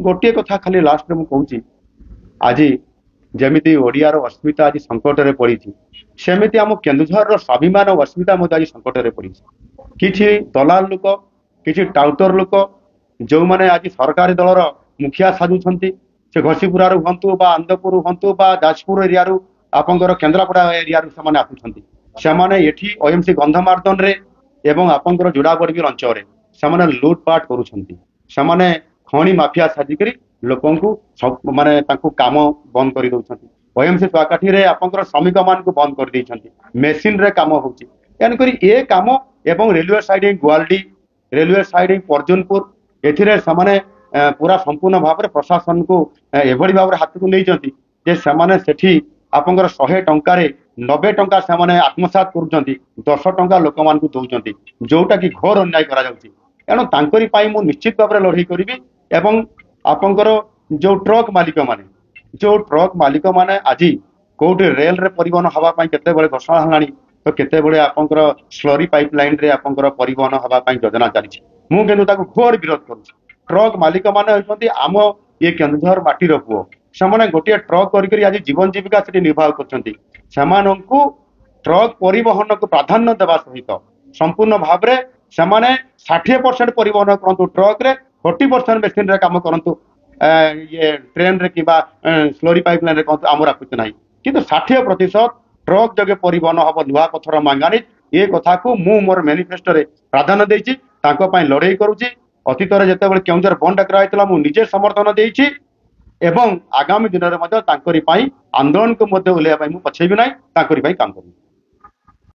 गोटे कथा खाली लास्ट में कहूँ आज जमी ओडियार अस्मिता आज संकट में पड़ी सेमती आम केन्दुझर स्वाभिमान और अस्मिता आज संकट में पड़ी किसी दलाल लोक किसी टाउटर लोक जो मैंने आज सरकारी दलर मुखिया साजुंट से घसीपुर हूँ आंदपुर हूँ जाजपुर एरिया आपंकर केन्द्रापड़ा एरिया से आसुँच से ओएमसी गंधमार्दन रे एवं आपंकर जोड़ाबड़ी अंचल से लुटपाट करुँच खणी माफिया साजिक लोक माने काम बंद कर दौरान ओएमसी चुआकाठी रे आपंकर श्रमिक मान बंद कर देइछंती मेसीन रे काम होची एनकरी ए काम एवं रेलवे साइड गुआलडी रेलवे साइड पर्जनपुर एथिरे समाने पूरा संपूर्ण भाव में प्रशासन को एभली भाव हाथ को नहीं जे सेठी आपंकर 100 टंकार 90 टंका से आत्मसात करुँच 10 टंका लोक मान दौरान जोटा कि घोर अन्याय करा मु निश्चित भाव में लड़ाई करी एवं आपंकर जो ट्रक मालिक माने आज कोटे रेल रे परिवहन हवापाई केते बड़े घोषणा हलानी तो केते बड़े आपंकर स्लरी पाइपलाइन रे आपंकर परिवहन हवापाई योजना चली मु केंदु ताको घोर विरोध करूँ ट्रक मालिक माने होइछंती आम ये केन्दुझर माटी पुओ से गोटे ट्रक करी आज जीवन जीविका से निर्वाह करछंती सेमानंकु ट्रक परिवहन को प्राधान्य देवा सहित संपूर्ण भाव में से 60% परिवहन करंतु ट्रक रे 40% मेसीन रे काम करंतु ये ट्रेन रे किबा स्लोरी पाइपलाइन रे कहतु आमर आपत्ति नाही किंतु 60% ट्रक जगे परिवहन हम नुआ पथर मांगानी ये कथा को मु मोर मैनिफेस्टो रे प्राधान्य देछि तांको पई लड़ाई करूछि अतीत रे जेतेबेले केउंझर बंद डकरा आइतला मु निजे समर्थन देछि एवं आगामी दिन में आंदोलन को उल्लेख मु पछेबी ना काम करूँ।